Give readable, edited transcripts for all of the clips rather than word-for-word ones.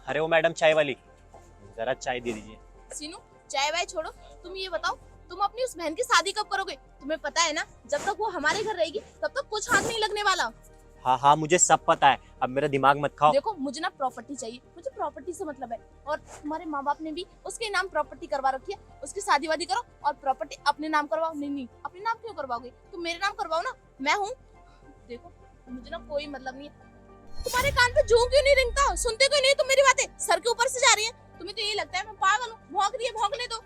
अरे वो मैडम चाय वाली, जरा चाय दे दीजिए। सीनू, चाय वाय छोड़ो, तुम ये बताओ, तुम अपनी उस बहन की शादी कब करोगे? तुम्हें पता है ना, जब तक वो हमारे घर रहेगी तब तक कुछ हाथ नहीं लगने वाला। हाँ हाँ, मुझे सब पता है, अब मेरा दिमाग मत खाओ। देखो, मुझे ना प्रॉपर्टी चाहिए, मुझे प्रॉपर्टी से मतलब है। और तुम्हारे माँ बाप ने भी उसके नाम प्रॉपर्टी करवा रखी है, उसकी शादी वादी करो और प्रॉपर्टी अपने नाम करवाओ। नहीं नहीं, अपने नाम क्यों करवाओगे? तुम मेरे नाम करवाओ ना, मैं हूँ। देखो, मुझे ना कोई मतलब नहीं है। तुम्हारे कान पे जूं क्यों नहीं रिंगता? सुनते क्यों नहीं तुम मेरी बातें? सर के ऊपर से जा रही है। तुम्हें तो यही लगता है मैं पागल हूँ, भौंक रही है, भौंकने दो।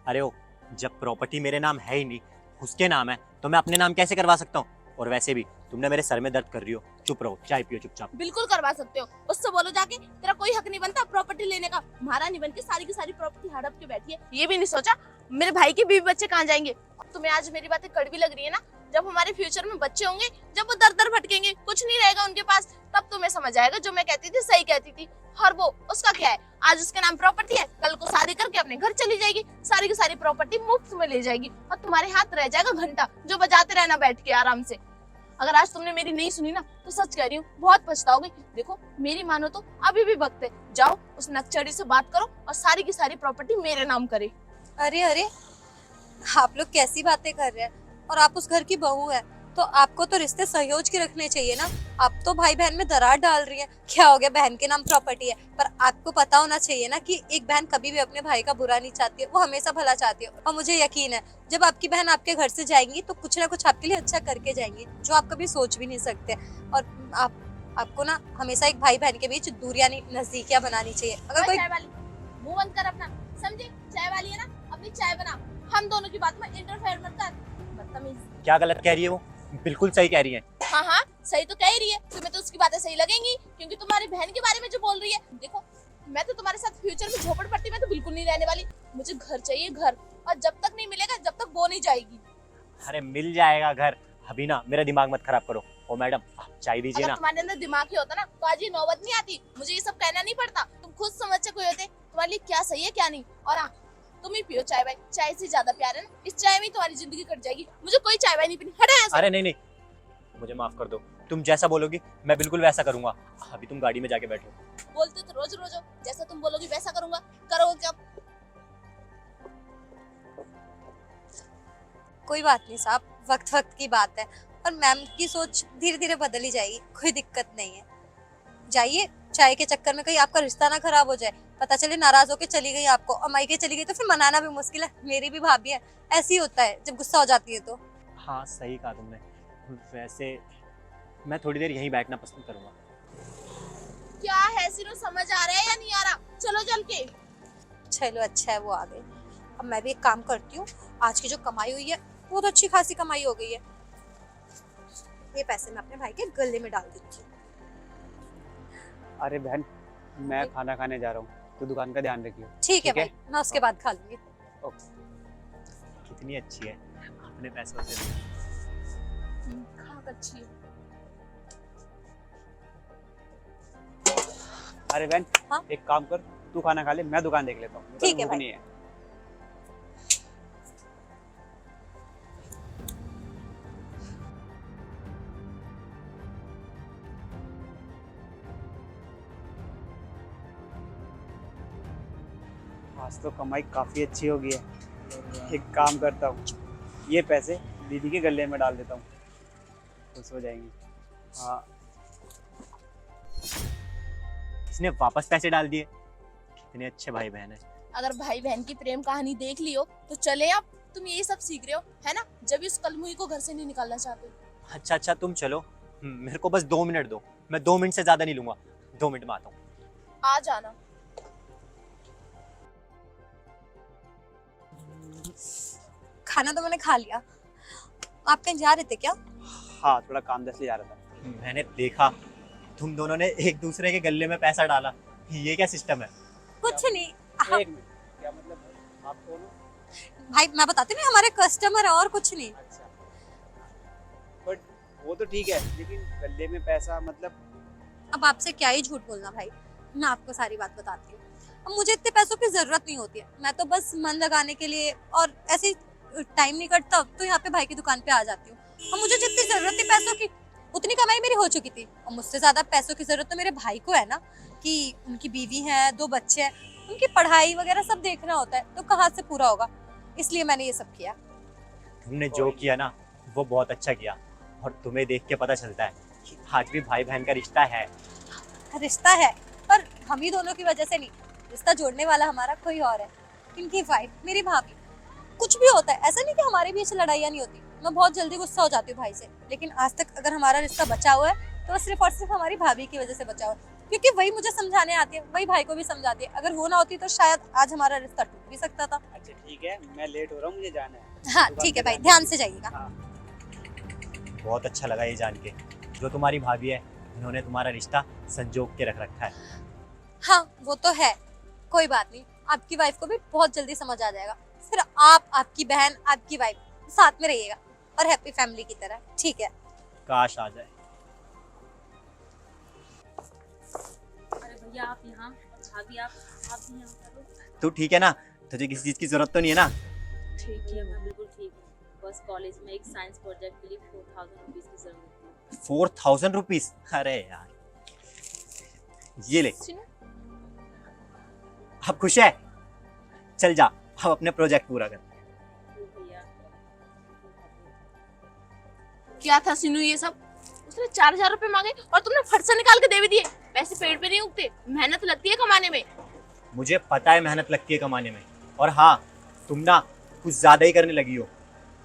अरे ओ, जब प्रॉपर्टी मेरे नाम है ही नहीं, उसके नाम है, तो मैं अपने नाम कैसे करवा सकता हूँ? और वैसे भी तुमने मेरे सर में दर्द कर रही हो, चुप रहो, चाय पियो चुपचाप। बिल्कुल करवा सकते हो, उससे बोलो जाके तेरा कोई हक नहीं बनता प्रॉपर्टी लेने का। महारानी बन के सारी की सारी प्रॉपर्टी हड़प के बैठी है। ये भी नहीं सोचा मेरे भाई के बीवी बच्चे कहाँ जाएंगे। तुम्हें आज मेरी बातें कड़वी लग रही है ना? जब हमारे फ्यूचर में बच्चे होंगे, जब वो दर दर भटकेंगे, कुछ नहीं रहेगा उनके पास, तब तुम्हें समझ आएगा जो मैं कहती थी सही कहती थी। और वो उसका क्या है, आज उसके नाम प्रॉपर्टी है, कल को शादी करके अपने घर चली जाएगी, सारी की सारी प्रॉपर्टी मुफ्त में ले जाएगी और तुम्हारे हाथ रह जाएगा घंटा जो बजाते रहना बैठ के आराम से। अगर आज तुमने मेरी नहीं सुनी ना, तो सच कह रही हूँ, बहुत पछताओगे। देखो, मेरी मानो तो अभी भी वक्त है, जाओ उस नक्चड़ी से बात करो और सारी की सारी प्रॉपर्टी मेरे नाम करे। अरे अरे, आप लोग कैसी बातें कर रहे हैं? और आप उस घर की बहू है, तो आपको तो रिश्ते सहयोज के रखने चाहिए ना। आप तो भाई बहन में दरार डाल रही है। क्या हो गया, बहन के नाम प्रॉपर्टी है, पर आपको पता होना चाहिए ना कि एक बहन कभी भी अपने भाई का बुरा नहीं चाहती है, वो हमेशा भला चाहती है। और मुझे यकीन है, जब आपकी बहन आपके घर से जाएंगी तो कुछ ना कुछ आपके लिए अच्छा करके जाएंगी, जो आप कभी सोच भी नहीं सकते। और आपको ना हमेशा एक भाई बहन के बीच दूरियां नहीं, नजदीकियां बनानी चाहिए। अगर कोई चाय वाली, मुंह बंद कर अपना, समझे? चाय वाली है ना, अपनी चाय बना, हम दोनों की बात में इंटरफेयर मत कर, बदतमीज। क्या गलत कह रही है वो? बिल्कुल सही कह रही है। हाँ हाँ, सही तो कह ही रही है। तुम्हें तो उसकी बातें सही लगेंगी क्योंकि तुम्हारी बहन के बारे में जो बोल रही है। देखो, मैं तो तुम्हारे साथ फ्यूचर में झोपड़पट्टी में तो बिल्कुल नहीं रहने वाली। मुझे घर चाहिए, घर, और जब तक नहीं मिलेगा, जब तक वो नहीं जाएगी। अरे मिल जाएगा घर, अभी ना मेरा दिमाग मत खराब करो। ओ मैडम, आप चाय दीजिए अगर ना। तुम्हारे अंदर दिमाग ही होता ना, तो आज ये नौबत नहीं आती। मुझे ये सब कहना नहीं पड़ता, तुम खुद समझ सको होते तुम्हारे लिए क्या सही है क्या नहीं। और हाँ, तुम ही पियो चाय भाई, चाय से ज्यादा प्यार है ना, इस चाय में तुम्हारी जिंदगी कट जाएगी। मुझे कोई चाय वाय नहीं पीनी, हटा यहाँ से। अरे नहीं नहीं, मुझे माफ कर दो, तुम जैसा बोलोगी मैं बिल्कुल वैसा करूंगा। अभी तुम गाड़ी में जाके बैठो। बोलते तो रोज रोज हो, जैसा तुम बोलोगी वैसा करूंगा, करोगे क्या? कोई बात नहीं साहब, वक्त वक्त की बात है। और मैम की सोच धीरे धीरे बदल ही जाएगी, कोई दिक्कत नहीं है। जाइए, चाय के चक्कर में कहीं आपका रिश्ता ना खराब हो जाए, पता चले नाराज होके चली गई आपको, और मायके चली गई तो फिर मनाना भी मुश्किल है। मेरी भी भाभी है, ऐसी होता है जब गुस्सा हो जाती है तो। हाँ सही कहा तुमने। वैसे मैं थोड़ी देर यहीं बैठना पसंद करूंगा। क्या है सिरो, समझ आ रहा है या नहीं आ रहा? चलो चल के। चलो अच्छा है वो आ गई। अब मैं भी एक काम करती हूँ, आज की जो कमाई हुई है वो तो अच्छी खासी कमाई हो गई है, ये पैसे मैं अपने भाई के गले में डाल देती हूँ। अरे बहन, मैं खाना खाने जा रहा हूँ, तो दुकान का ध्यान रखियो। ठीक है ठीक है? भाई, मैं उसके बाद खा लूंगी। कितनी अच्छी है, अपने पैसों से। खाक अच्छी है। अरे बहन, हाँ? एक काम कर, तू खाना खा ले, मैं दुकान देख लेता हूँ। ठीक है भूख भाई। नहीं है। आज तो कमाई काफी अच्छी हो गई है। एक काम करता हूँ, ये पैसे दीदी के गले में डाल देता हूँ, खुश हो जाएंगी। हाँ, इसने वापस पैसे डाल दिए। कितने अच्छे भाई बहन है। अगर भाई बहन की प्रेम कहानी देख ली हो तो चले अब। तुम यही सब सीख रहे हो है ना, जब इस कलमुही को घर से नहीं निकालना चाहते। अच्छा अच्छा, तुम चलो, मेरे को बस 2 मिनट दो, मैं 2 मिनट से ज्यादा नहीं लूंगा। 2 मिनट में आता हूँ। आ जाना। खाना तो मैंने खा लिया, आप कहीं जा रहे थे क्या? हाँ, थोड़ा काम दस ले जा रहा था। मैंने देखा तुम दोनों ने एक दूसरे के गले में पैसा डाला, ये क्या सिस्टम है? कुछ नहीं। एक मिनट, क्या मतलब आप दोनों? भाई मैं बताती हूँ, हमारे कस्टमर है और कुछ नहीं। अच्छा, बट वो तो ठीक है, लेकिन गले में पैसा मतलब? अब आपसे क्या ही झूठ बोलना भाई, मैं आपको सारी बात बताती हूँ। अब मुझे इतने पैसों की जरूरत नहीं होती है, मैं तो बस मन लगाने के लिए और ऐसे टाइम नहीं कटता तो यहाँ पे भाई की दुकान पे आ जाती हूँ। अब मुझे जितनी जरूरत थी पैसों की, उतनी कमाई मेरी हो चुकी थी और मुझसे ज्यादा पैसों की जरूरत तो मेरे भाई को है ना, कि उनकी बीवी है, 2 बच्चे हैं, उनकी पढ़ाई वगैरह सब देखना होता है, तो कहाँ से पूरा होगा। इसलिए मैंने ये सब किया। तुमने जो किया ना वो बहुत अच्छा किया, और तुम्हें देख के पता चलता है कि आज भी भाई बहन का रिश्ता है। रिश्ता है, पर हम ही दोनों की वजह से नहीं, रिश्ता जोड़ने वाला हमारा कोई और है। इनकी वाइफ, मेरी भाभी। कुछ भी होता है, ऐसा नहीं कि हमारे बीच लड़ाइयाँ नहीं होती। मैं बहुत जल्दी गुस्सा हो जाती हूँ भाई से, लेकिन आज तक अगर हमारा रिश्ता बचा हुआ है तो सिर्फ और सिर्फ हमारी भाभी की वजह से बचा हुआ है, क्योंकि वही मुझे समझाने आती है, वही भाई को भी समझाती है। अगर वो ना होती तो शायद आज हमारा रिश्ता टूट भी सकता था। अच्छा ठीक है, मैं लेट हो रहा हूँ, मुझे जाना है। हाँ ठीक है भाई, ध्यान से जाइएगा। हाँ। बहुत अच्छा लगा ये जान के, जो तुम्हारी भाभी है इन्होंने तुम्हारा रिश्ता संजोग के रख रखा है। हाँ वो तो है, कोई बात नहीं, आपकी वाइफ को भी बहुत जल्दी समझ आ जाएगा। फिर आप, आपकी बहन, आपकी वाइफ साथ में रहिएगा और हैप्पी फैमिली की तरह, ठीक है? काश आ जाए। अरे भैया आप यहाँ, और भाभी आप भी यहाँ करो। तू ठीक है ना? तुझे किसी चीज की जरूरत तो नहीं है ना? ठीक है, मैं बिल्कुल ठीक हूँ। बस कॉलेज में एक साइंस प्रोजेक्ट के लिए 4000 रुपीस की जरूरत थी। 4000 रुपीज? अरे यार, ये ले। सुनो, अब खुश है? चल जा, अब अपने प्रोजेक्ट पूरा कर। तो भैया क्या था सिनू ये सब? उसने 4000 रुपए मांगे और तुमने फट से निकाल के दे भी दिए। पैसे पेड़ पे नहीं उगते, मेहनत लगती है कमाने में। मुझे पता है मेहनत लगती है कमाने में, और हाँ तुम ना कुछ ज्यादा ही करने लगी हो।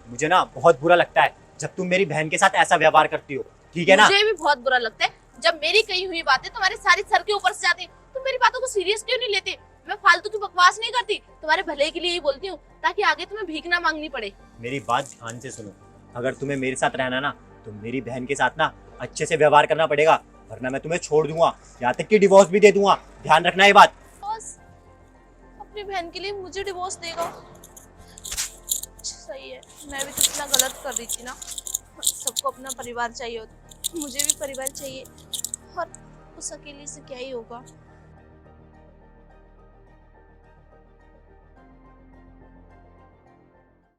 मुझे ना बहुत बुरा लगता है जब तुम मेरी बहन के साथ ऐसा व्यवहार करती हो, ठीक है ना? मुझे भी बहुत बुरा लगता है जब मेरी कही हुई बातें तुम्हारे सारे सर के ऊपर से जाती। तुम मेरी बातों को सीरियस क्यों नहीं लेते? मैं फालतू की बकवास नहीं करती, तुम्हारे भले के लिए ही बोलती हूँ, ताकि आगे तुम्हें भीख ना मांगनी पड़े। मेरी बात ध्यान से सुनो, अगर तुम्हें मेरे साथ रहना ना तो मेरी बहन के साथ ना अच्छे से व्यवहार करना पड़ेगा, वरना मैं तुम्हें छोड़ दूंगा, यहाँ तक कि डिवोर्स भी दे दूंगा। ध्यान रखना ये बात। बस अपनी बहन के लिए मुझे डिवोर्स देगा? सही है, मैं भी तो इतना गलत कर रही थी ना। सबको अपना परिवार चाहिए होता, मुझे भी परिवार चाहिए, और उस अकेले से क्या ही होगा।